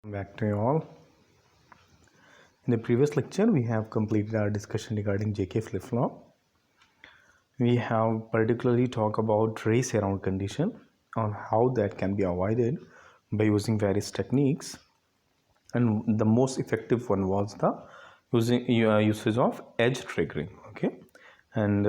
Back to you all. In the previous lecture, we have completed our discussion regarding JK flip-flop. We have particularly talked about race around condition on how that can be avoided by using various techniques, and the most effective one was the usage of edge triggering. Okay, and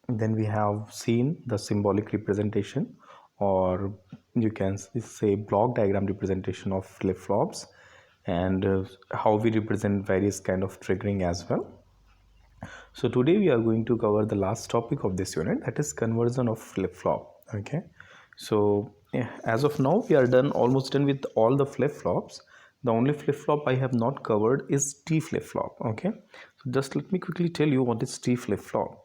then we have seen the symbolic representation, or you can say block diagram representation of flip-flops, and how we represent various kind of triggering as well. So today we are going to cover the last topic of this unit, that is conversion of flip-flop. Okay, so as of now we are almost done with all the flip-flops. The only flip-flop I have not covered is T flip-flop. Okay, so just let me quickly tell you what is T flip-flop.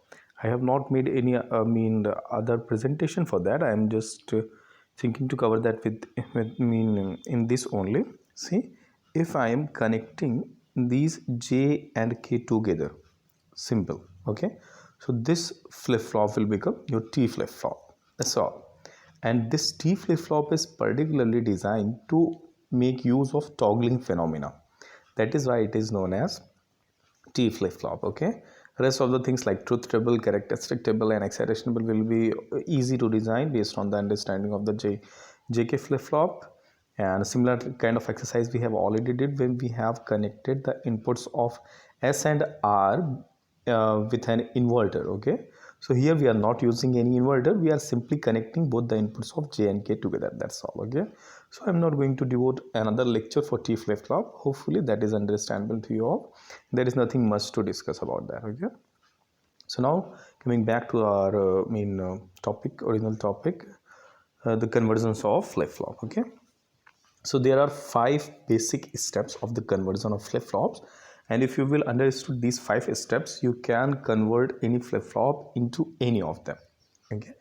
I have not made any other presentation for that. I am just thinking to cover that with in this only. See, if I am connecting these J and K together, simple. Okay, so this flip-flop will become your T flip-flop. That's all. And this T flip-flop is particularly designed to make use of toggling phenomena. That is why it is known as T flip-flop. Okay, rest of the things like truth table, characteristic table, and excitation table will be easy to design based on the understanding of the JK flip-flop. And similar kind of exercise we have already did when we have connected the inputs of S and R with an inverter. Okay, so here we are not using any inverter, we are simply connecting both the inputs of J and K together. That's all. Okay, so I'm not going to devote another lecture for T flip-flop. Hopefully that is understandable to you all. There is nothing much to discuss about that. Okay, so now coming back to our original topic, the conversions of flip-flop. Okay, so there are 5 basic steps of the conversion of flip-flops, and if you will understand these 5 steps, you can convert any flip-flop into any of them. Okay,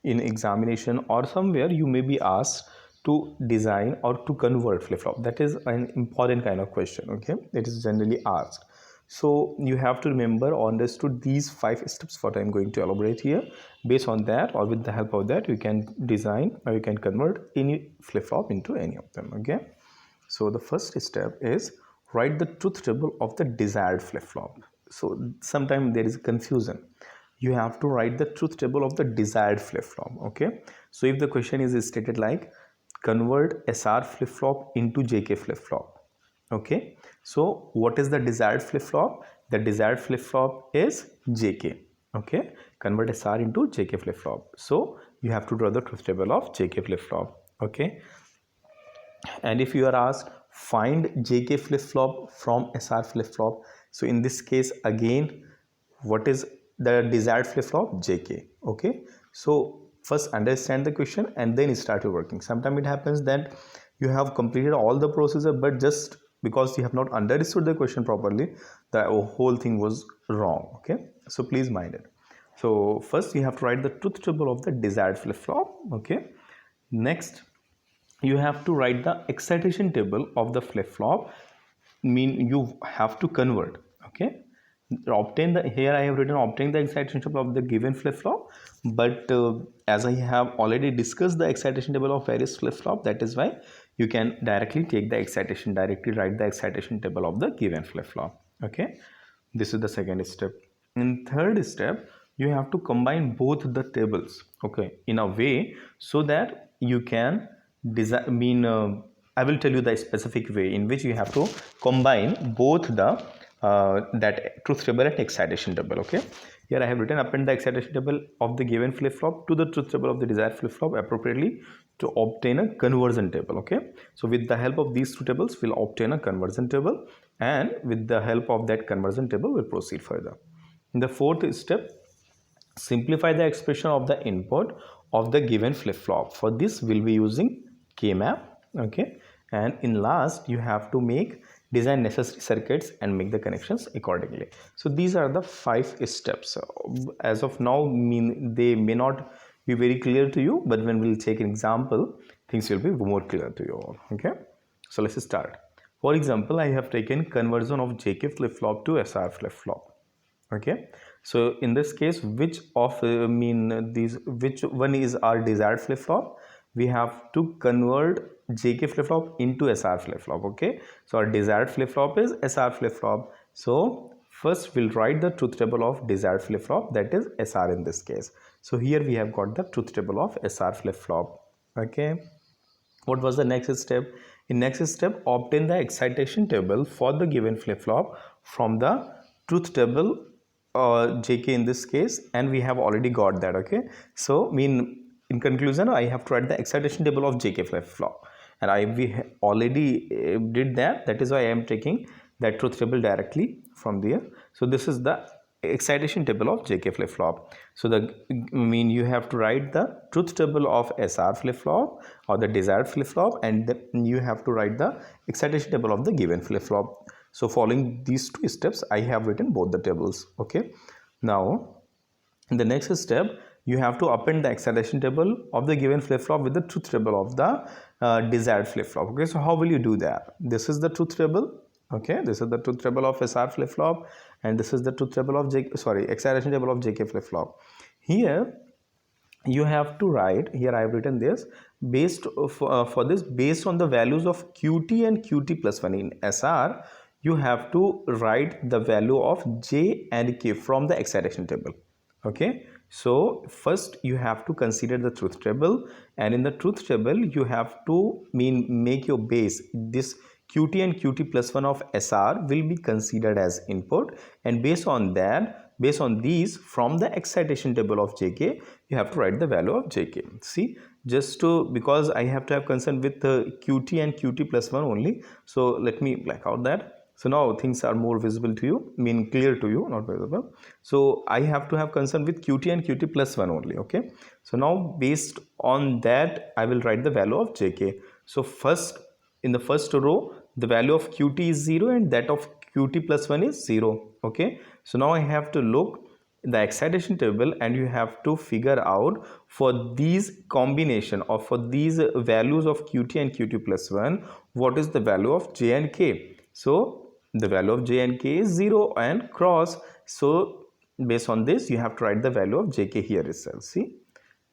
in examination or somewhere you may be asked to design or to convert flip-flop. That is an important kind of question. Okay, it is generally asked. So you have to remember or understood these 5 steps what I'm going to elaborate here. Based on that, or with the help of that, you can design or you can convert any flip-flop into any of them. Okay, so the first step is write the truth table of the desired flip-flop. So sometimes there is confusion. You have to write the truth table of the desired flip-flop. Okay, so if the question is stated like convert SR flip-flop into JK flip-flop. Okay, so what is the desired flip-flop? The desired flip-flop is JK. Okay, convert SR into JK flip-flop. So you have to draw the truth table of JK flip-flop. Okay, and if you are asked find JK flip-flop from SR flip-flop, so in this case again, what is the desired flip-flop? JK. Okay, so first understand the question and then start your working. Sometimes it happens that you have completed all the procedure, but just because you have not understood the question properly, the whole thing was wrong. Okay, so please mind it. So first you have to write the truth table of the desired flip-flop. Okay, next you have to write the excitation table of the flip-flop. You have to convert. Okay, obtain the, here I have written obtain the excitation table of the given flip-flop, but as I have already discussed the excitation table of various flip-flop, that is why you can directly write the excitation table of the given flip-flop. Okay, this is the second step. In third step, you have to combine both the tables, okay, in a way so that you can design I will tell you the specific way in which you have to combine both the that truth table and excitation table. Okay, here I have written append the excitation table of the given flip-flop to the truth table of the desired flip-flop appropriately to obtain a conversion table. Okay, so with the help of these two tables we'll obtain a conversion table, and with the help of that conversion table we'll proceed further. In the fourth step, simplify the expression of the input of the given flip-flop. For this we'll be using K-map. Okay, and in last you have to design necessary circuits and make the connections accordingly. So these are the 5 steps. As of now, they may not be very clear to you, but when we'll take an example, things will be more clear to you all. Okay, so let's start. For example, I have taken conversion of JK flip-flop to SR flip-flop. Okay, so in this case, which one is our desired flip-flop? we have to convert JK flip-flop into SR flip-flop. Okay, so our desired flip-flop is SR flip-flop. So first we'll write the truth table of desired flip-flop, that is SR in this case. So here we have got the truth table of SR flip-flop. Okay, what was the next step? In next step, obtain the excitation table for the given flip-flop from the truth table JK in this case, and we have already got that. Okay, so in conclusion, I have to write the excitation table of JK flip-flop, and we already did that. That is why I am taking that truth table directly from there. So this is the excitation table of JK flip-flop. So you have to write the truth table of SR flip-flop or the desired flip-flop, and then you have to write the excitation table of the given flip-flop. So following these two steps, I have written both the tables. Okay, now in the next step, you have to append the excitation table of the given flip-flop with the truth table of the desired flip-flop. Okay, so how will you do that? This is the truth table. Okay, this is the truth table of SR flip-flop, and this is the truth table of excitation table of JK flip-flop. Here you have to write, here I have written this, based for this, based on the values of QT and QT plus 1 in SR, you have to write the value of J and K from the excitation table. Okay, so first you have to consider the truth table, and in the truth table you have to make your base, this QT and QT plus 1 of SR will be considered as input, and based on that, based on these, from the excitation table of JK, you have to write the value of JK. See, because I have to have concern with the QT and QT plus 1 only, so let me black out that. So now things are more visible to you, clear to you, not visible. So I have to have concern with QT and QT plus 1 only. Okay, so now based on that, I will write the value of JK. So first, in the first row, the value of QT is 0 and that of QT plus 1 is 0. Okay, so now I have to look the excitation table, and you have to figure out for these combination or for these values of QT and QT plus 1, what is the value of J and K. So the value of J and K is 0 and cross. So based on this, you have to write the value of JK here itself. See,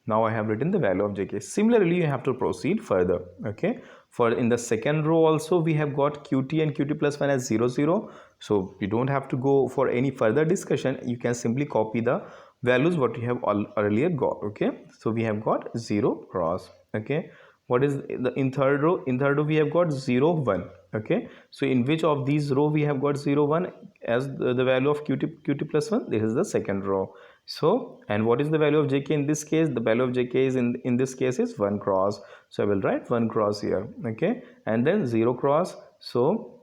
now I have written the value of JK. Similarly, you have to proceed further. Okay, for in the second row also we have got QT and QT plus 1 as 0, 0. So you don't have to go for any further discussion. You can simply copy the values what you have earlier got. Okay, so we have got 0 cross. Okay, what is the in third row? In third row we have got 0, 1. Okay, so in which of these row we have got 0, 1 as the value of QT plus 1? This is the second row. So, and what is the value of JK in this case? The value of JK is in this case is 1 cross. So I will write 1 cross here. Okay, and then 0 cross. So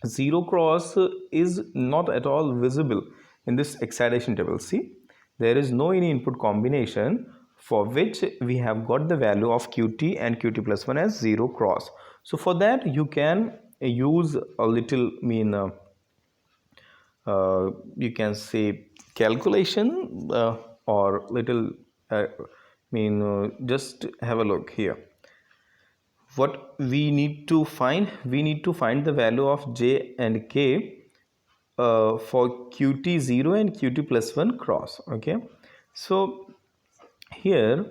0 cross is not at all visible in this excitation table. See, there is no any input combination for which we have got the value of QT and QT plus 1 as 0 cross. So for that you can use a little you can say calculation or little just have a look here. What we need to find the value of J and K for QT 0 and QT plus 1 cross. Okay, so here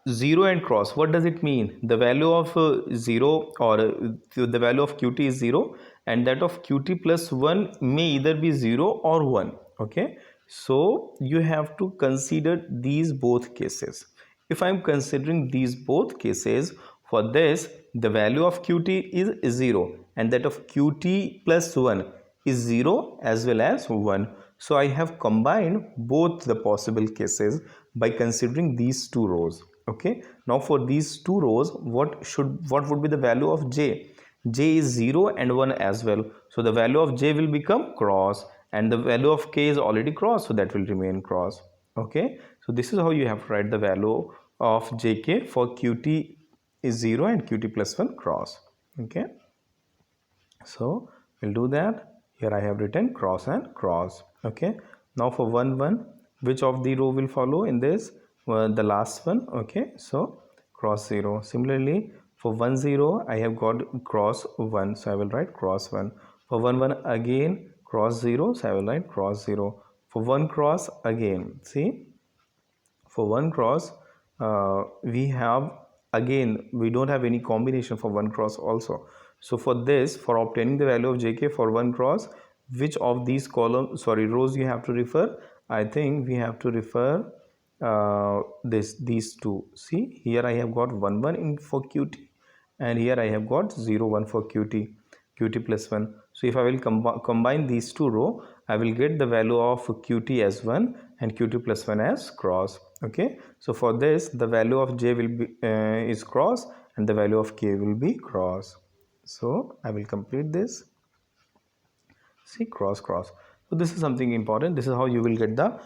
0 and cross, what does it mean? The value of 0 or the value of QT is 0, and that of QT plus 1 may either be 0 or 1. Okay, so you have to consider these both cases. If I am considering these both cases, for this the value of QT is 0 and that of QT plus 1 is 0 as well as 1. So I have combined both the possible cases by considering these two rows. Okay, now for these two rows, what would be the value of J? J is 0 and 1 as well. So the value of J will become cross, and the value of K is already cross, so that will remain cross. Okay, so this is how you have to write the value of JK for QT is 0 and QT plus 1 cross. Okay, so we'll do that. Here I have written cross and cross. Okay, now for 1, 1, which of the row will follow in this? The last one. Okay, so cross 0. Similarly, for 1, 0, I have got cross 1, so I will write cross 1. For 1, 1 again cross 0, so I will write cross 0. For 1 cross again, see, for 1 cross we have again we don't have any combination for 1 cross also. So for this, for obtaining the value of jk for 1 cross, which of these rows you have to refer? I think we have to refer these two. See, here I have got 1 1 in for qt, and here I have got 0 1 for qt plus 1. So if I will combine these two row, I will get the value of qt as 1 and qt plus 1 as cross. Okay, so for this the value of j will be is cross, and the value of k will be cross. So I will complete this. See, cross cross. So this is something important. This is how you will get the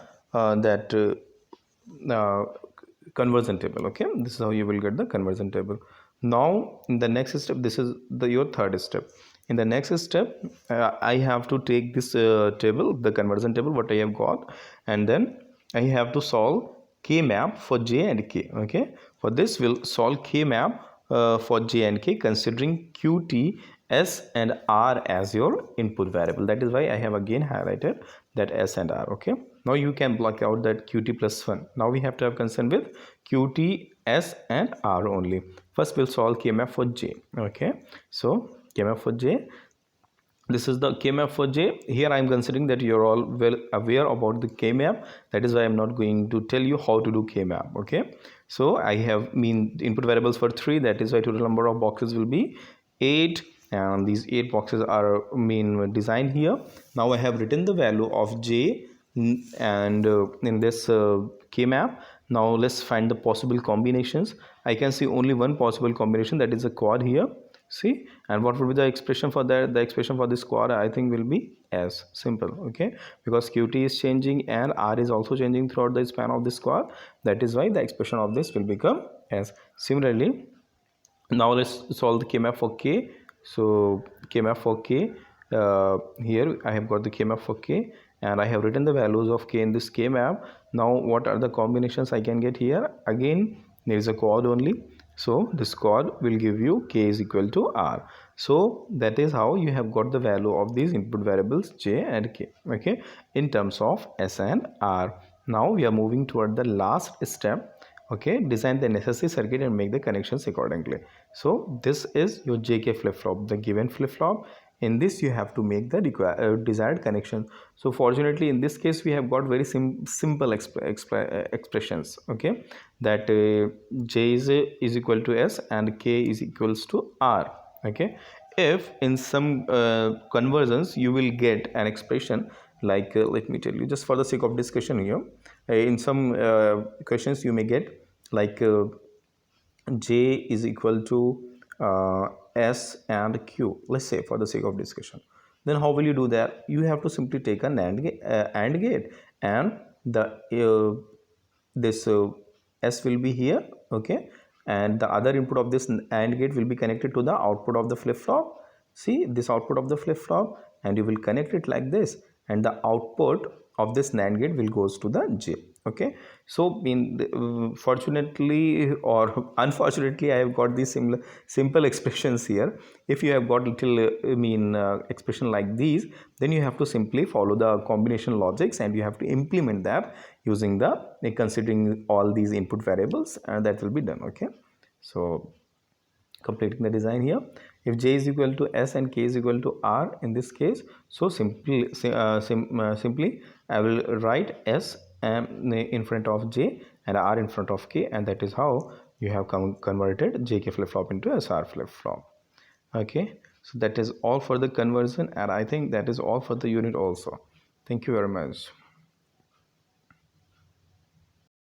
conversion table. Okay, this is how you will get the conversion table. Now in the next step, this is your third step. In the next step, I have to take this table, the conversion table what I have got, and then I have to solve k map for j and k. Okay, for this we'll solve k map for j and k considering qt, s and r as your input variable. That is why I have again highlighted that s and r. Okay, now you can block out that qt plus 1. Now we have to have concern with qt, s and r only. First we'll solve k map for j. Okay, so k map for j, this is the k map for j. Here I am considering that you're all well aware about the k map. That is why I'm not going to tell you how to do k map. Okay, so I have input variables for 3. That is why total number of boxes will be 8, and these 8 boxes are designed here. Now I have written the value of j and in this k map. Now let's find the possible combinations. I can see only one possible combination, that is a quad here. See, and what will be the expression for that? The expression for this quad I think will be as simple. Okay, because qt is changing and r is also changing throughout the span of this quad. That is why the expression of this will become as. Similarly, now let's solve the k map for k. So k map for k, here I have got the k map for k, and I have written the values of k in this k map. Now what are the combinations I can get here? Again there is a quad only, so this quad will give you k is equal to r. So that is how you have got the value of these input variables j and k. Okay, in terms of s and r. Now we are moving toward the last step. Okay, design the necessary circuit and make the connections accordingly. So this is your jk flip-flop, the given flip-flop. In this you have to make the desired connection. So fortunately in this case we have got very simple expressions. Okay, that j is equal to s and k is equals to r. Okay, if in some conversions you will get an expression like let me tell you, just for the sake of discussion here, in some questions you may get like j is equal to s and q, let's say, for the sake of discussion. Then how will you do that? You have to simply take an AND gate, and the this s will be here. Okay, and the other input of this AND gate will be connected to the output of the flip-flop. See, this output of the flip-flop, and you will connect it like this, and the output of this NAND gate will goes to the j. Okay, so fortunately or unfortunately I have got these simple expressions here. If you have got little expression like these, then you have to simply follow the combination logics, and you have to implement that using the considering all these input variables, and that will be done. Okay, so completing the design here. If j is equal to s and k is equal to r in this case, so simply I will write s in front of j and r in front of k, and that is how you have converted jk flip-flop into sr flip-flop. Okay, so that is all for the conversion, and I think that is all for the unit also. Thank you very much.